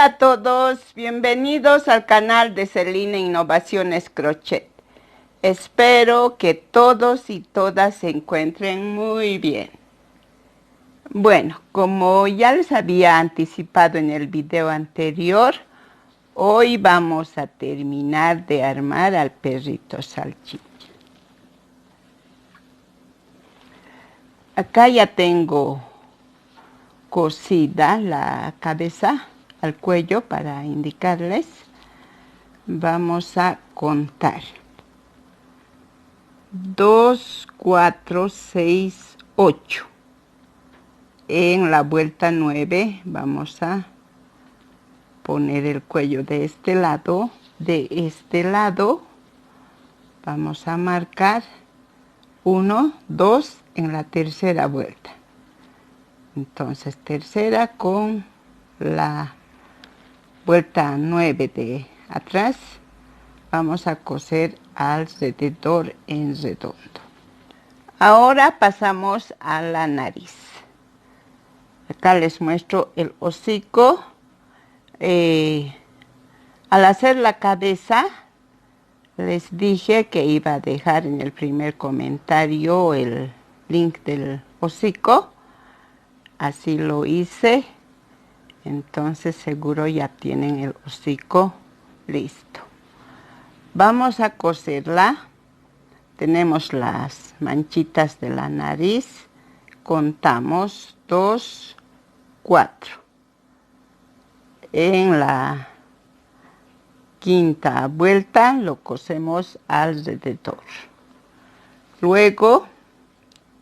Hola a todos, bienvenidos al canal de Celina Innovaciones Crochet. Espero que todos y todas se encuentren muy bien. Bueno, como ya les había anticipado en el video anterior, hoy vamos a terminar de armar al perrito salchicha. Acá ya tengo cosida la cabeza al cuello para indicarles. Vamos a contar. 2, 4, 6, 8. En la vuelta 9 vamos a poner el cuello de este lado. De este lado vamos a marcar 1, 2 en la tercera vuelta. Entonces tercera con la vuelta 9 de atrás. Vamos a coser alrededor en redondo. Ahora pasamos a la nariz. Acá les muestro el hocico. Al hacer la cabeza, les dije que iba a dejar en el primer comentario el link del hocico. Así lo hice. Entonces seguro ya tienen el hocico listo. Vamos a coserla. Tenemos las manchitas de la nariz. Contamos 2, 4. En la quinta vuelta lo cosemos alrededor. Luego,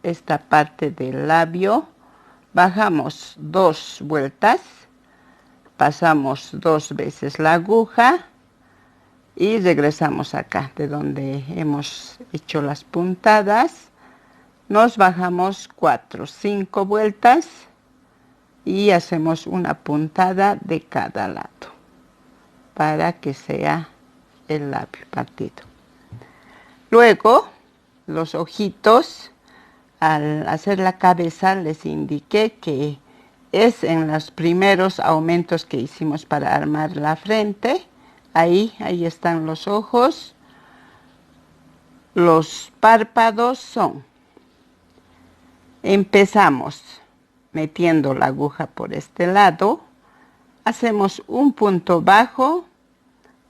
esta parte del labio, bajamos 2 vueltas, pasamos 2 veces la aguja y regresamos acá de donde hemos hecho las puntadas. Nos bajamos 4, 5 vueltas y hacemos una puntada de cada lado para que sea el labio partido. Luego, los ojitos, al hacer la cabeza les indiqué que es en los primeros aumentos que hicimos para armar la frente. Ahí están los ojos. Los párpados son, empezamos metiendo la aguja por este lado, hacemos un punto bajo,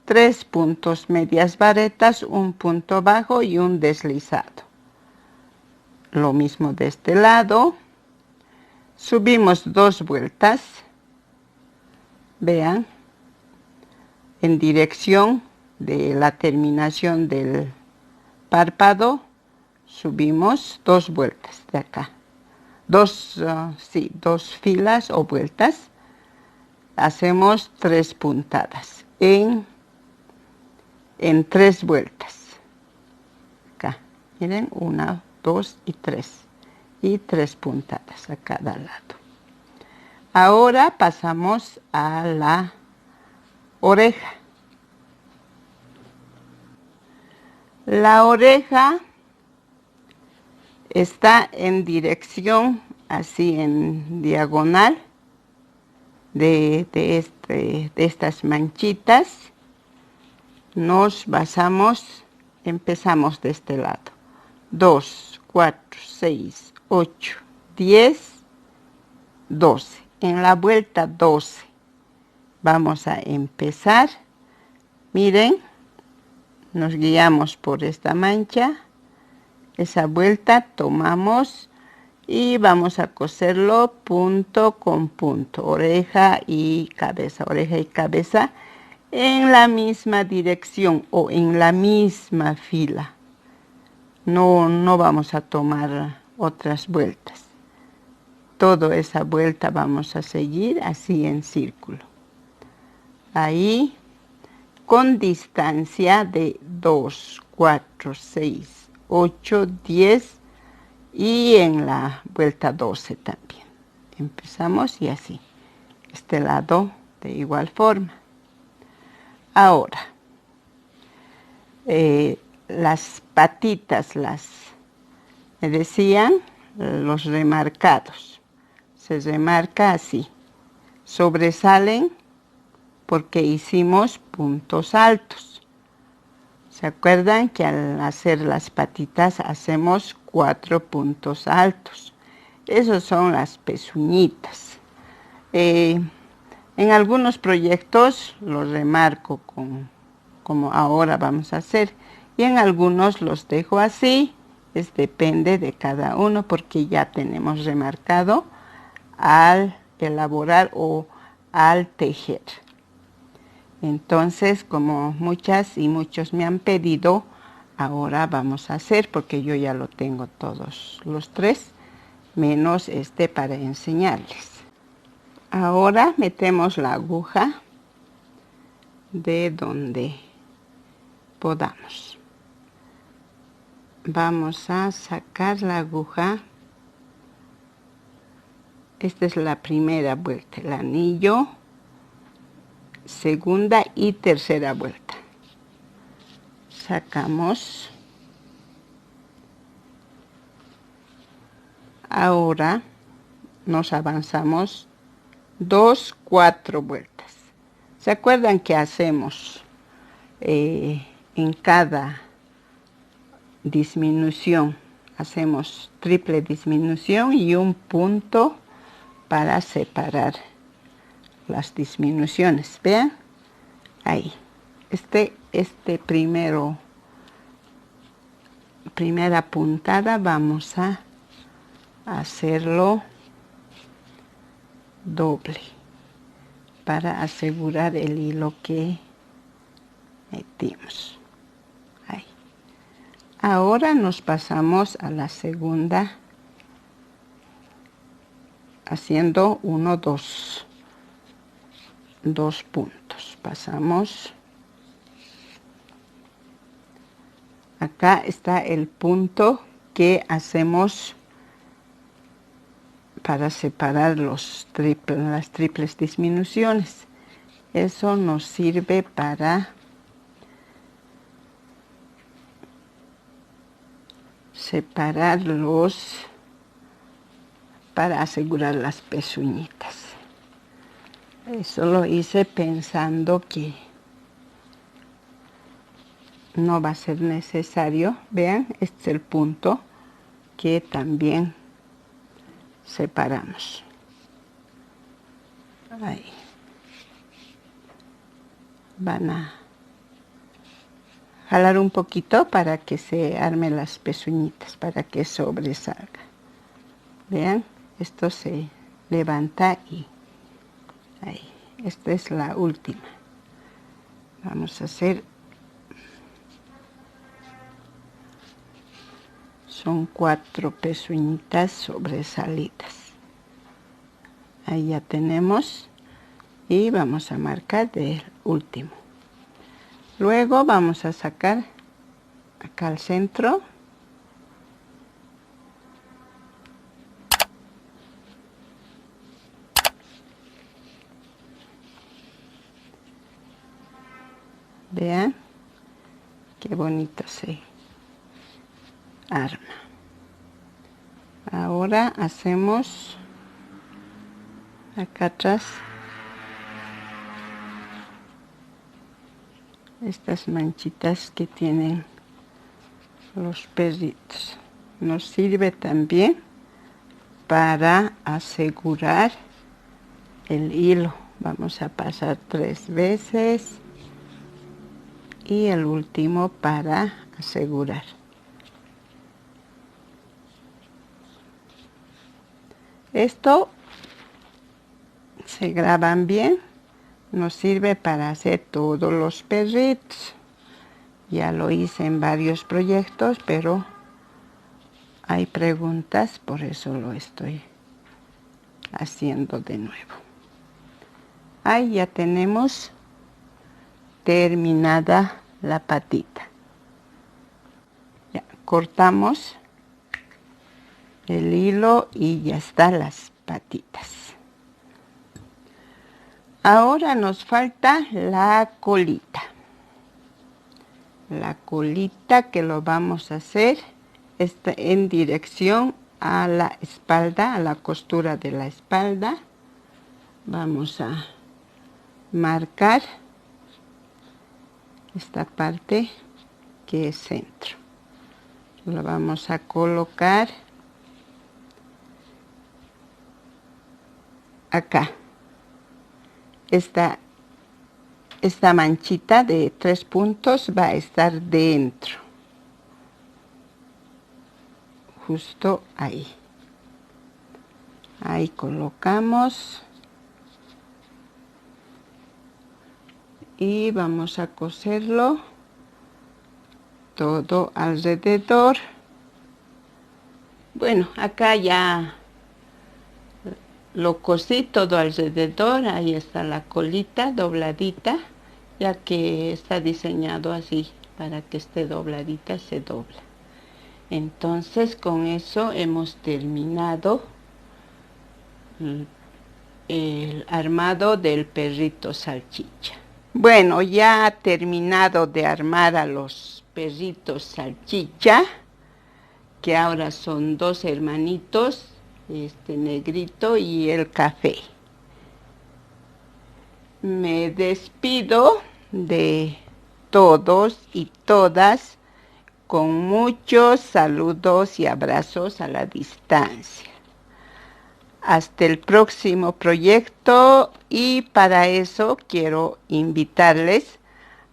3 puntos medias varetas, un punto bajo y un deslizado. Lo mismo de este lado, subimos 2 vueltas, vean, en dirección de la terminación del párpado, subimos 2 vueltas de acá. 2 filas o vueltas. Hacemos 3 puntadas en 3 vueltas. Acá, miren, 1, 2 y 3. Y 3 puntadas a cada lado. Ahora pasamos a la oreja. La oreja está en dirección, así en diagonal, de estas manchitas. Nos basamos, empezamos de este lado. 2, 4, 6, 8, 10, 12. En la vuelta 12 vamos a empezar. Miren, nos guiamos por esta mancha. Esa vuelta tomamos y vamos a coserlo punto con punto, oreja y cabeza en la misma dirección o en la misma fila. No vamos a tomar otras vueltas. Toda esa vuelta vamos a seguir así en círculo. Ahí, con distancia de 2, 4, 6, 8, 10 y en la vuelta 12 también. Empezamos y así. Este lado de igual forma. Ahora, las patitas, me decían, los remarcados. Se remarca así. Sobresalen porque hicimos puntos altos. ¿Se acuerdan que al hacer las patitas hacemos 4 puntos altos? Esos son las pezuñitas. En algunos proyectos los remarco como ahora vamos a hacer, y en algunos los dejo así. Depende de cada uno, porque ya tenemos remarcado al elaborar o al tejer. Entonces, como muchas y muchos me han pedido, ahora vamos a hacer, porque yo ya lo tengo todos los 3, menos para enseñarles. Ahora metemos la aguja de donde podamos. Vamos a sacar la aguja. Esta es la primera vuelta, el anillo, segunda y tercera vuelta. Sacamos. Ahora nos avanzamos 2, 4 vueltas. ¿Se acuerdan que hacemos en cada disminución? Hacemos triple disminución y un punto para separar las disminuciones. Vean, ahí. Primera puntada vamos a hacerlo doble para asegurar el hilo que metimos. Ahí. Ahora nos pasamos a la segunda haciendo 1, 2 puntos. Pasamos. Acá está el punto que hacemos para separar las triples disminuciones. Eso nos sirve para separarlos, para asegurar las pezuñitas. Eso lo hice pensando que no va a ser necesario. Vean, este es el punto que también separamos. Ahí. Van a jalar un poquito para que se armen las pezuñitas, para que sobresalga. Vean, esto se levanta y ahí. Esta es la última. Vamos a hacer. Son 4 pezuñitas sobresalidas. Ahí ya tenemos. Y vamos a marcar del último. Luego vamos a sacar acá al centro. Vean qué bonito se arma. Ahora hacemos acá atrás estas manchitas que tienen los perritos. Nos sirve también para asegurar el hilo. Vamos a pasar 3 veces y el último para asegurar. Esto se graban bien, nos sirve para hacer todos los perritos. Ya lo hice en varios proyectos, pero hay preguntas, por eso lo estoy haciendo de nuevo. Ahí ya tenemos terminada la patita. Ya cortamos el hilo y ya están las patitas. Ahora nos falta la colita. La colita que lo vamos a hacer está en dirección a la espalda, a la costura de la espalda. Vamos a marcar esta parte que es centro. Lo vamos a colocar acá. Esta manchita de 3 puntos va a estar dentro. Justo ahí. Ahí colocamos. Y vamos a coserlo todo alrededor. Bueno, acá ya lo cosí todo alrededor. Ahí está la colita dobladita, ya que está diseñado así para que esté dobladita, se dobla. Entonces con eso hemos terminado el armado del perrito salchicha. Bueno, ya terminado de armar a los perritos salchicha, que ahora son 2 hermanitos, este negrito y el café. Me despido de todos y todas con muchos saludos y abrazos a la distancia. Hasta el próximo proyecto, y para eso quiero invitarles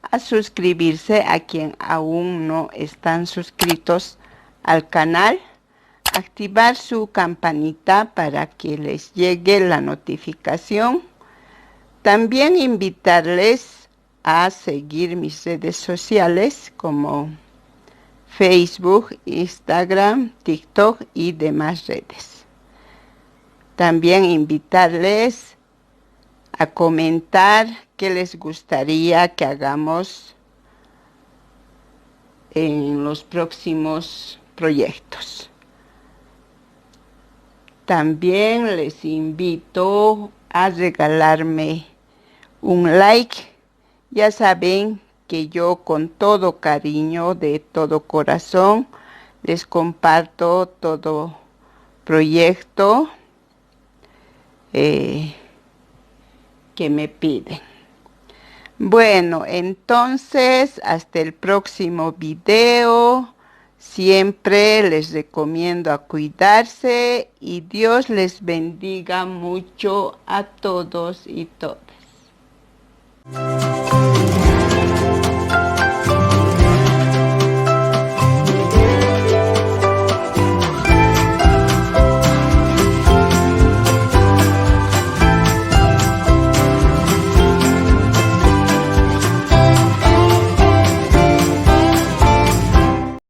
a suscribirse a quien aún no están suscritos al canal, activar su campanita para que les llegue la notificación. También invitarles a seguir mis redes sociales como Facebook, Instagram, TikTok y demás redes. También invitarles a comentar qué les gustaría que hagamos en los próximos proyectos. También les invito a regalarme un like. Ya saben que yo con todo cariño, de todo corazón, les comparto todo proyecto que me piden. Bueno, entonces hasta el próximo video. Siempre les recomiendo a cuidarse y Dios les bendiga mucho a todos y todas.